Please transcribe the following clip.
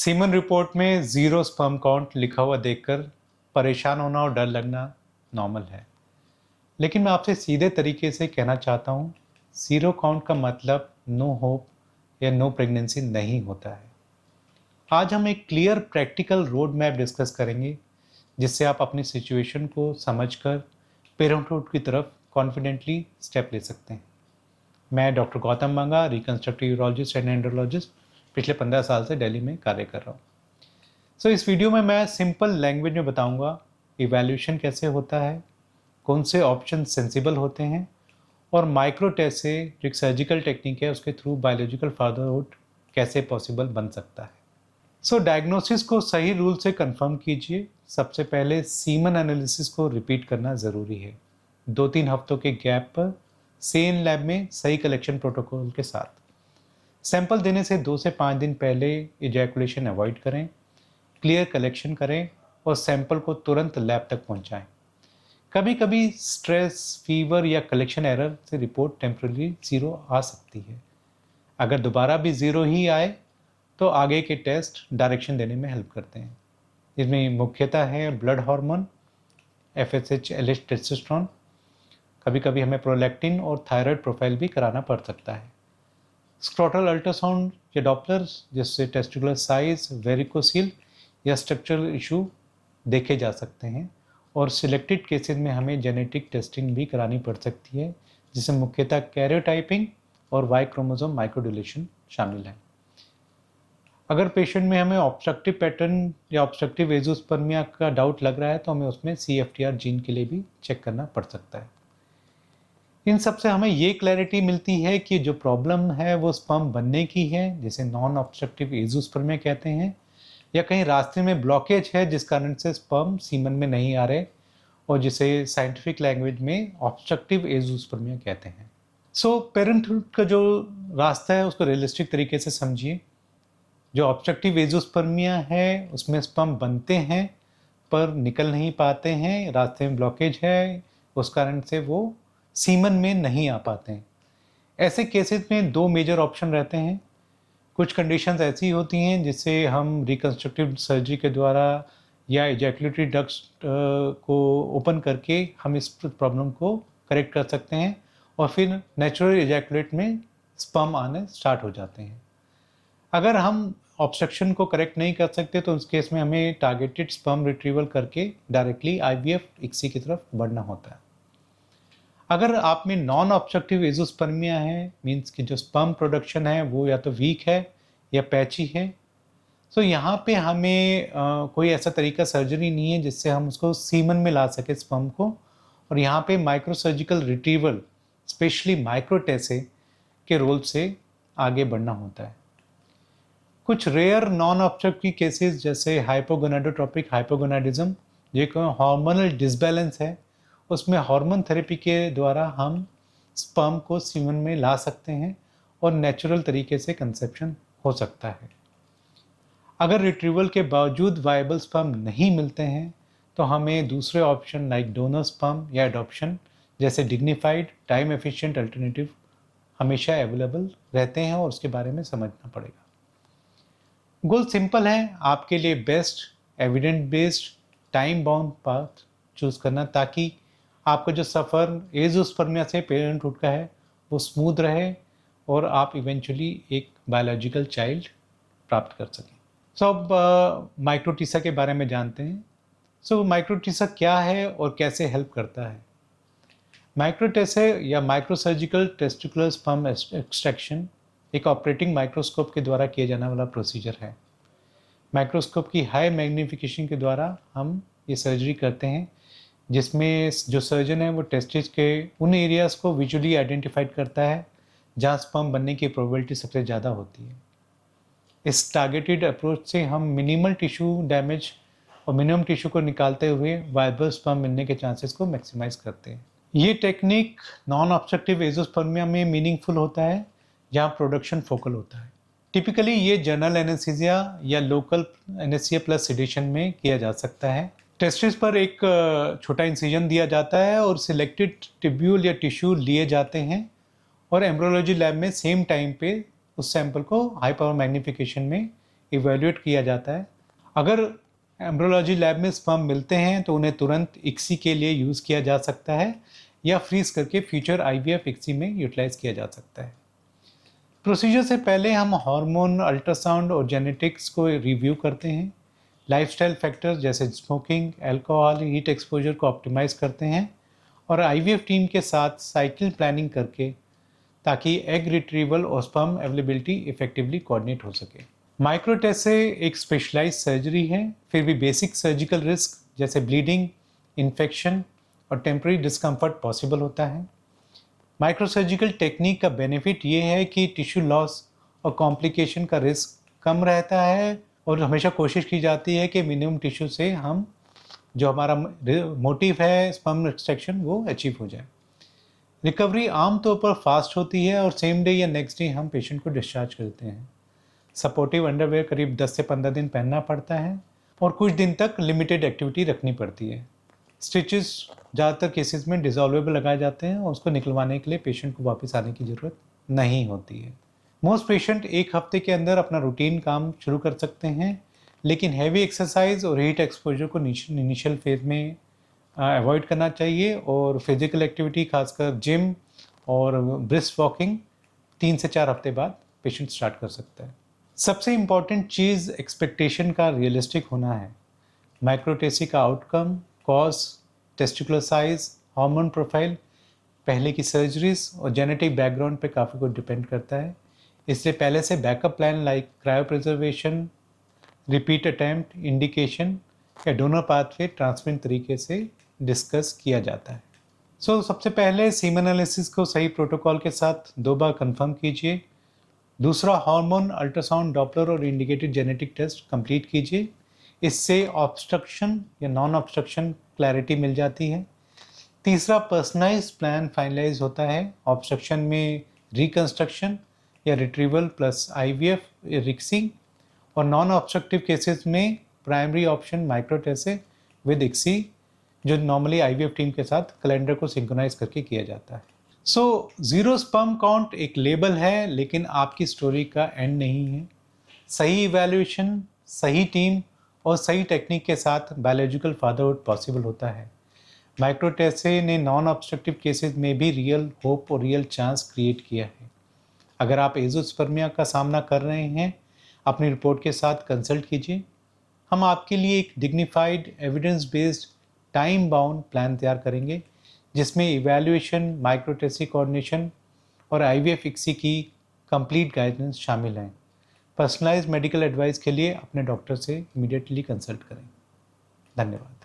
Semen report में zero sperm count लिखा हुआ देखकर परेशान होना और डर लगना नॉर्मल है, लेकिन मैं आपसे सीधे तरीके से कहना चाहता हूँ, ज़ीरो काउंट का मतलब नो होप या नो प्रेगनेंसी नहीं होता है। आज हम एक clear practical road map discuss करेंगे, जिससे आप अपनी सिचुएशन को समझकर पेरेंटहुड की तरफ कॉन्फिडेंटली स्टेप ले सकते हैं। मैं doctor Gautam Banga, reconstructive urologist and andrologist, पिछले 15 साल से दिल्ली में कार्य कर रहा हूँ। इस वीडियो में मैं सिंपल लैंग्वेज में बताऊंगा इवैल्यूएशन कैसे होता है, कौन से ऑप्शन सेंसिबल होते हैं और माइक्रो टेस्ट से जो एक सर्जिकल टेक्निक है उसके थ्रू बायोलॉजिकल फादरहुड कैसे पॉसिबल बन सकता है। डायग्नोसिस को सही रूल से कंफर्म कीजिए। सबसे पहले सीमन एनालिसिस को रिपीट करना ज़रूरी है, 2-3 हफ्तों के गैप पर सेम लैब में सही कलेक्शन प्रोटोकॉल के साथ। सैंपल देने से 2 से 5 दिन पहले इजैकुलेशन अवॉइड करें, क्लियर कलेक्शन करें और सैंपल को तुरंत लैब तक पहुंचाएं। कभी कभी स्ट्रेस, फीवर या कलेक्शन एरर से रिपोर्ट टेम्पररी ज़ीरो आ सकती है। अगर दोबारा भी ज़ीरो ही आए तो आगे के टेस्ट डायरेक्शन देने में हेल्प करते हैं। इसमें मुख्यतः है blood hormone, FSH, LH, testosterone. कभी कभी हमें प्रोलैक्टिन और थायराइड प्रोफाइल भी कराना पड़ सकता है। स्क्रोटल अल्ट्रासाउंड या डॉपलर्स, जिससे टेस्टिकुलर साइज, वेरिकोसील या स्ट्रक्चरल इशू देखे जा सकते हैं। और सिलेक्टेड केसेस में हमें जेनेटिक टेस्टिंग भी करानी पड़ सकती है, जिसमें मुख्यतः कैरियोटाइपिंग और वाई क्रोमोसोम माइक्रोडिलेशन शामिल है। अगर पेशेंट में हमें ऑब्स्ट्रक्टिव पैटर्न या ऑब्स्ट्रक्टिव एजोस्पर्मिया का डाउट लग रहा है तो हमें उसमें CFTR जीन के लिए भी चेक करना पड़ सकता है। इन सब से हमें ये क्लैरिटी मिलती है कि जो प्रॉब्लम है वो स्पर्म बनने की है, जिसे नॉन ऑब्स्ट्रक्टिव एजोस्पर्मिया कहते हैं, या कहीं रास्ते में ब्लॉकेज है जिस कारण से स्पर्म सीमन में नहीं आ रहे और जिसे साइंटिफिक लैंग्वेज में ऑब्स्ट्रक्टिव एजोस्पर्मिया कहते हैं। पेरेंटहुड का जो रास्ता है उसको रियलिस्टिक तरीके से समझिए। जो ऑब्स्ट्रक्टिव एजोस्पर्मिया है उसमें स्पर्म बनते हैं पर निकल नहीं पाते हैं, रास्ते में ब्लॉकेज है, उस कारण से वो सीमन में नहीं आ पाते हैं। ऐसे केसेस में 2 मेजर ऑप्शन रहते हैं। कुछ कंडीशंस ऐसी होती हैं जिससे हम रिकंस्ट्रक्टिव सर्जरी के द्वारा या इजैकुलेटरी डक्ट्स को ओपन करके हम इस प्रॉब्लम को करेक्ट कर सकते हैं और फिर नेचुरल इजैकुलेट में स्पर्म आने स्टार्ट हो जाते हैं। अगर हम ऑब्स्ट्रक्शन को करेक्ट नहीं कर सकते तो उस केस में हमें टारगेटेड स्पर्म रिट्रीवल करके डायरेक्टली IVF ICSI की तरफ बढ़ना होता है। अगर आप में नॉन ऑब्स्ट्रक्टिव एजोस्पर्मिया है, मींस कि जो स्पर्म प्रोडक्शन है वो या तो वीक है या पैची है, तो यहाँ पे हमें कोई ऐसा तरीका सर्जरी नहीं है जिससे हम उसको सीमन में ला सके स्पर्म को, और यहाँ पे माइक्रोसर्जिकल रिट्रीवल, स्पेशली माइक्रोटेसे के रोल से आगे बढ़ना होता है। कुछ रेयर नॉन ऑब्स्ट्रक्टिव केसेस जैसे हाइपोगोनाडोट्रोपिक हाइपोगोनाडिज्म, जो हार्मोनल डिसबैलेंस है, उसमें हार्मोन थेरेपी के द्वारा हम स्पर्म को सीमन में ला सकते हैं और नेचुरल तरीके से कंसेप्शन हो सकता है। अगर रिट्रीवल के बावजूद वायबल स्पर्म नहीं मिलते हैं तो हमें दूसरे ऑप्शन लाइक डोनर स्पर्म या एडॉप्शन जैसे डिग्निफाइड, टाइम एफिशिएंट अल्टरनेटिव हमेशा अवेलेबल रहते हैं और उसके बारे में समझना पड़ेगा। गोल सिंपल है, आपके लिए best evident based time bound path choose करना, ताकि आपका जो सफ़र एजोस्पर्मिया से पेरेंटहुड का है वो स्मूथ रहे और आप इवेंचुअली एक बायोलॉजिकल चाइल्ड प्राप्त कर सकें। अब माइक्रोटीसा के बारे में जानते हैं। माइक्रोटीसा क्या है और कैसे हेल्प करता है। माइक्रोटेसे या माइक्रोसर्जिकल टेस्टिकुलर स्पर्म एक्सट्रैक्शन एक ऑपरेटिंग माइक्रोस्कोप के द्वारा किया जाने वाला प्रोसीजर है। माइक्रोस्कोप की हाई मैग्नीफिकेशन के द्वारा हम ये सर्जरी करते हैं, जिसमें जो सर्जन है वो टेस्टिस के उन एरियाज़ को विजुअली आइडेंटिफाइड करता है जहाँ स्पर्म बनने की प्रोबेबिलिटी सबसे ज़्यादा होती है। इस टारगेटेड अप्रोच से हम मिनिमल टिश्यू डैमेज और मिनिमम टिश्यू को निकालते हुए वायबल स्पर्म मिलने के चांसेस को मैक्सिमाइज करते हैं। ये टेक्निक नॉन ऑब्स्ट्रक्टिव एजोस्पर्मिया में मीनिंगफुल होता है, जहाँ प्रोडक्शन फोकल होता है। टिपिकली ये जनरल एनेस्थीसिया या लोकल एनेस्थीसिया प्लस सेडेशन में किया जा सकता है। टेस्टिस पर एक छोटा इंसिजन दिया जाता है और सिलेक्टेड टिब्यूल या टिश्यू लिए जाते हैं और एम्ब्रियोलॉजी लैब में सेम टाइम पे उस सैंपल को हाई पावर मैग्नीफिकेशन में इवेल्युएट किया जाता है। अगर एम्ब्रियोलॉजी लैब में स्पर्म मिलते हैं तो उन्हें तुरंत इक्सी के लिए यूज़ किया जा सकता है या फ्रीज करके फ्यूचर आईवीएफ इक्सी में यूटिलाइज किया जा सकता है। प्रोसीजर से पहले हम हार्मोन, अल्ट्रासाउंड और जेनेटिक्स को रिव्यू करते हैं। लाइफस्टाइल फैक्टर्स जैसे स्मोकिंग, अल्कोहल, हीट एक्सपोजर को ऑप्टिमाइज़ करते हैं और आईवीएफ टीम के साथ साइकिल प्लानिंग करके ताकि एग रिट्रीवल और स्पर्म अवेलेबिलिटी इफेक्टिवली कोऑर्डिनेट हो सके। माइक्रोटेसे एक स्पेशलाइज्ड सर्जरी है, फिर भी बेसिक सर्जिकल रिस्क जैसे ब्लीडिंग, इन्फेक्शन और टेम्पररी डिस्कम्फर्ट पॉसिबल होता है। माइक्रोसर्जिकल टेक्निक का बेनिफिट ये है कि टिश्यू लॉस और कॉम्प्लिकेशन का रिस्क कम रहता है और हमेशा कोशिश की जाती है कि मिनिमम टिश्यू से हम जो हमारा मोटिव है स्पर्म एक्सट्रैक्शन वो अचीव हो जाए। रिकवरी आमतौर पर फास्ट होती है और सेम डे या नेक्स्ट डे हम पेशेंट को डिस्चार्ज करते हैं। सपोर्टिव अंडरवेयर करीब 10 से 15 दिन पहनना पड़ता है और कुछ दिन तक लिमिटेड एक्टिविटी रखनी पड़ती है। स्टिचेस ज़्यादातर केसेस में डिजॉल्वेबल लगाए जाते हैं और उसको निकलवाने के लिए पेशेंट को वापस आने की ज़रूरत नहीं होती है। मोस्ट पेशेंट एक हफ्ते के अंदर अपना रूटीन काम शुरू कर सकते हैं, लेकिन हैवी एक्सरसाइज और हीट एक्सपोजर को इनिशियल फेज में अवॉइड करना चाहिए और फिजिकल एक्टिविटी खासकर जिम और ब्रिस्क वॉकिंग 3 से 4 हफ्ते बाद पेशेंट स्टार्ट कर सकता है। सबसे इम्पॉर्टेंट चीज़ एक्सपेक्टेशन का रियलिस्टिक होना है। माइक्रोटेसी का outcome, cause, testicular size, hormone profile, पहले की सर्जरीज और जेनेटिक बैकग्राउंड पे काफ़ी कुछ डिपेंड करता है। इसलिए पहले से backup plan like cryo preservation, repeat attempt, indication या डोनर पाथवे ट्रांसपेरेंट तरीके से डिस्कस किया जाता है। सबसे पहले सीमन एनालिसिस को सही प्रोटोकॉल के साथ 2 बार कंफर्म कीजिए। दूसरा, हार्मोन, अल्ट्रासाउंड, डॉपलर और इंडिकेटेड जेनेटिक टेस्ट कंप्लीट कीजिए। इससे ऑब्स्ट्रक्शन या नॉन ऑब्स्ट्रक्शन क्लैरिटी मिल जाती है। तीसरा, पर्सनलाइज प्लान फाइनलाइज होता है। ऑब्स्ट्रक्शन में रिकंस्ट्रक्शन या रिट्रीवल प्लस आईवीएफ या रिक्सी और नॉन ऑब्स्ट्रक्टिव केसेस में प्राइमरी ऑप्शन माइक्रोटेसे विद इक्सी जो नॉर्मली आईवीएफ टीम के साथ कैलेंडर को सिंक्रोनाइज करके किया जाता है। ज़ीरो स्पर्म काउंट एक लेबल है, लेकिन आपकी स्टोरी का एंड नहीं है। सही इवैल्यूएशन, सही टीम और सही टेक्निक के साथ बायोलॉजिकल फादरहुड पॉसिबल होता है। माइक्रोटेसे ने नॉन ऑब्स्ट्रक्टिव केसेस में भी रियल होप और रियल चांस क्रिएट किया है। अगर आप एजोस्पर्मिया का सामना कर रहे हैं, अपनी रिपोर्ट के साथ कंसल्ट कीजिए। हम आपके लिए एक dignified, evidence based, time bound plan तैयार करेंगे जिसमें इवैल्यूएशन, माइक्रोटेसी कोऑर्डिनेशन और आईवीएफ इक्सी की कंप्लीट गाइडेंस शामिल हैं। पर्सनलाइज्ड मेडिकल एडवाइस के लिए अपने डॉक्टर से इमीडिएटली कंसल्ट करें। धन्यवाद।